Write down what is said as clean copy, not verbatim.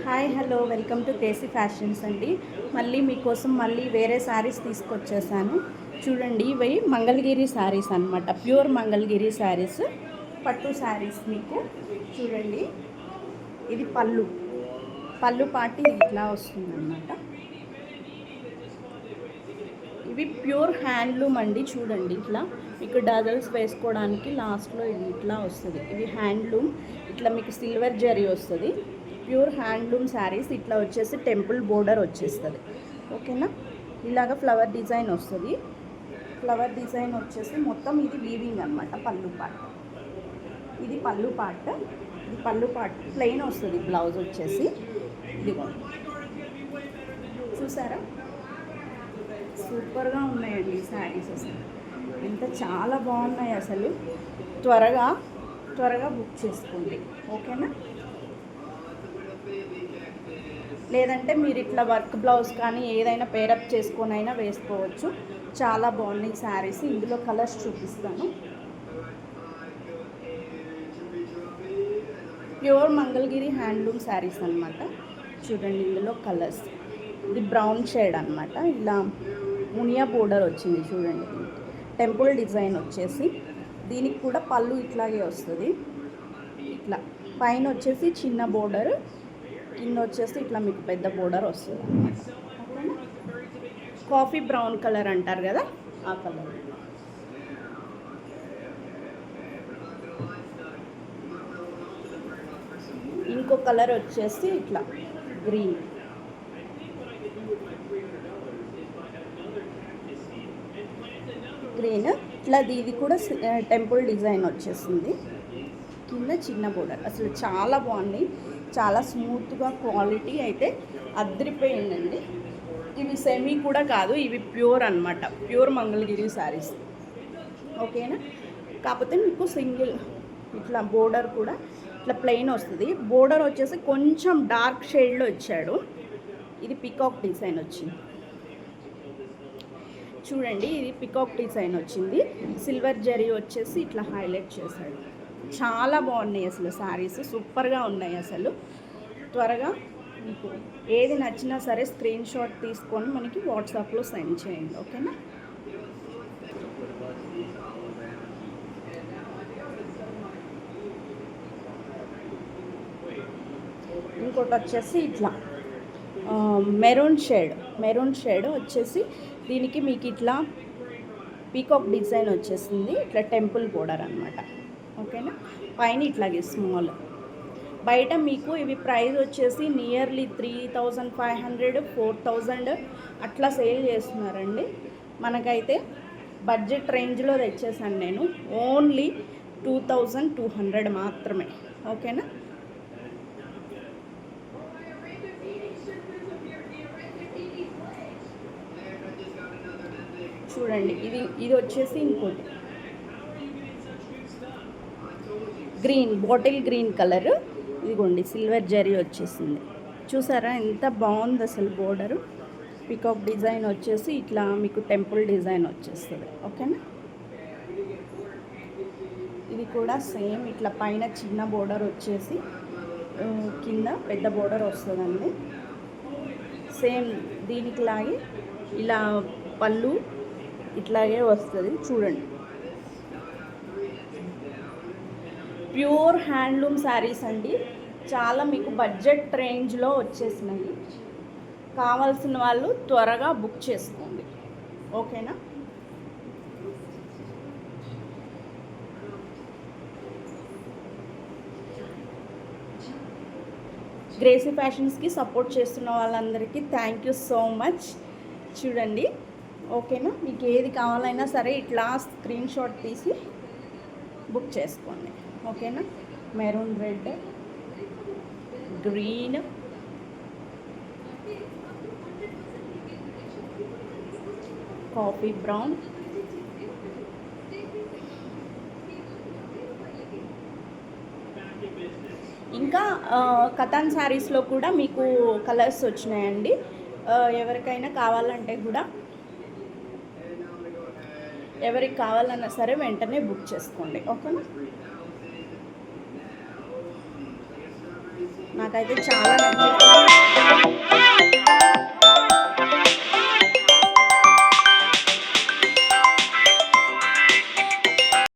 Hi hello welcome to crazy fashions అండి. మీకోసం వేరే శారీస్ తీసుకొచ్చేసాను. చూడండి, ఇవి మంగళగిరి శారీస్ అనమాట. ప్యూర్ మంగళగిరి శారీస్, పట్టు శారీస్. మీకు చూడండి, ఇది పళ్ళు పాటి ఇట్లా వస్తుందన్నమాట. ఇవి ప్యూర్ హ్యాండ్లూమ్ అండి. చూడండి, ఇట్లా మీకు డజల్స్ వేసుకోవడానికి లాస్ట్లో ఇది ఇట్లా వస్తుంది. ఇవి హ్యాండ్లూమ్. ఇట్లా మీకు సిల్వర్ జరీ వస్తుంది. Pure handloom saris. ఇట్లా వచ్చేసి టెంపుల్ బోర్డర్ వచ్చేస్తుంది. ఓకేనా, ఇలాగ ఫ్లవర్ డిజైన్ వస్తుంది. ఫ్లవర్ డిజైన్ వచ్చేసి మొత్తం ఇది వీవింగ్ అనమాట. పళ్ళు పార్ట్ ఇది పళ్ళు పార్ట్ ప్లెయిన్ వస్తుంది. బ్లౌజ్ వచ్చేసి ఇదిగో, చూసారా, సూపర్గా ఉన్నాయండి ఈ శారీస్. అసలు చాలా బాగున్నాయి. అసలు త్వరగా బుక్ చేసుకోండి. ఓకేనా, లేదంటే మీరు ఇట్లా వర్క్ బ్లౌజ్ కానీ ఏదైనా పేరప్ చేసుకొని అయినా వేసుకోవచ్చు. చాలా బాగున్నాయి శారీస్. ఇందులో కలర్స్ చూపిస్తాను. ప్యూర్ మంగళగిరి హ్యాండ్లూమ్ శారీస్ అనమాట. చూడండి, ఇందులో కలర్స్. ఇది బ్రౌన్ షేడ్ అనమాట. ఇలా మునియా బోర్డర్ వచ్చింది. చూడండి, టెంపుల్ డిజైన్ వచ్చేసి దీనికి కూడా పళ్ళు ఇట్లాగే వస్తుంది. ఇట్లా పైన వచ్చేసి చిన్న బోర్డర్, కింద వచ్చేసి ఇట్లా మీకు పెద్ద బోర్డర్ వస్తుంది అన్నమాట. కాఫీ బ్రౌన్ కలర్ అంటారు కదా, ఆ కలర్. ఇంకో కలర్ వచ్చేసి ఇట్లా గ్రీన్. ఇట్లా ఇది కూడా టెంపుల్ డిజైన్ వచ్చేసింది. కింద చిన్న బోర్డర్. అసలు చాలా బాగుంది. చాలా స్మూత్గా, క్వాలిటీ అయితే అద్దరిపోయిందండి. ఇవి సెమీ కూడా కాదు, ఇవి ప్యూర్ అనమాట. ప్యూర్ మంగళగిరి శారీస్. ఓకేనా, కాకపోతే మీకు సింగిల్ ఇట్లా బోర్డర్ కూడా ఇట్లా ప్లెయిన్ వస్తుంది. బోర్డర్ వచ్చేసి కొంచెం డార్క్ షేడ్లో ఇచ్చాడు. ఇది పికాక్ డిజైన్ వచ్చింది. చూడండి, ఇది పికాక్ డిజైన్ వచ్చింది. సిల్వర్ జరీ వచ్చేసి ఇట్లా హైలైట్ చేశాడు. చాలా బాగున్నాయి అసలు శారీస్. సూపర్గా ఉన్నాయి అసలు. త్వరగా మీకు ఏది నచ్చినా సరే స్క్రీన్ షాట్ తీసుకొని మనకి వాట్సాప్లో సెండ్ చేయండి. ఓకేనా, ఇంకోటి వచ్చేసి ఇట్లా మెరూన్ షేడ్ వచ్చేసి దీనికి మీకు ఇట్లా పీకాక్ డిజైన్ వచ్చేసింది. ఇట్లా టెంపుల్ బోర్డర్ అనమాట. ఓకేనా, పైన ఇట్లాగే స్మాల్. బయట మీకు ఇవి ప్రైస్ వచ్చేసి నియర్లీ 3500, 4000 అట్లా సేల్ చేస్తున్నారండి. మనకైతే బడ్జెట్ రేంజ్లో తెచ్చేసాను నేను. ఓన్లీ 2200 మాత్రమే. ఓకేనా, చూడండి, ఇది వచ్చేసి ఇంకోటి గ్రీన్, బాటిల్ గ్రీన్ కలర్. ఇదిగోండి, సిల్వర్ జరీ వచ్చేసింది. చూసారా ఎంత బాగుంది అసలు. బోర్డరు పికాక్ డిజైన్ వచ్చేసి ఇట్లా మీకు టెంపుల్ డిజైన్ వచ్చేస్తుంది. ఓకేనా, ఇది కూడా సేమ్ ఇట్లా పైన చిన్న బోర్డర్ వచ్చేసి కింద పెద్ద బోర్డర్ వస్తుందండి. సేమ్ దీనికి లాగే ఇలా పళ్ళు ఇట్లాగే వస్తుంది. చూడండి, ప్యూర్ హ్యాండ్లూమ్ శారీస్ అండి. చాలా మీకు బడ్జెట్ రేంజ్లో వచ్చేసినాయి. కావాల్సిన వాళ్ళు త్వరగా బుక్ చేసుకోండి. ఓకేనా, గ్రేసీ ఫ్యాషన్స్కి సపోర్ట్ చేస్తున్న వాళ్ళందరికీ థ్యాంక్ యూ సో మచ్. చూడండి, ఓకేనా, మీకు ఏది కావాలైనా సరే ఇట్లా స్క్రీన్ షాట్ తీసి బుక్ చేసుకోండి. ఓకేనా, maroon red, green, coffee brown, ఇంకా కతాన్ శారీస్లో కూడా మీకు కలర్స్ వచ్చినాయండి. ఎవరికైనా కావాలంటే కూడా, ఎవరికి కావాలన్నా సరే వెంటనే బుక్ చేసుకోండి. ఓకేనా, నాకైతే చాలా నచ్చింది.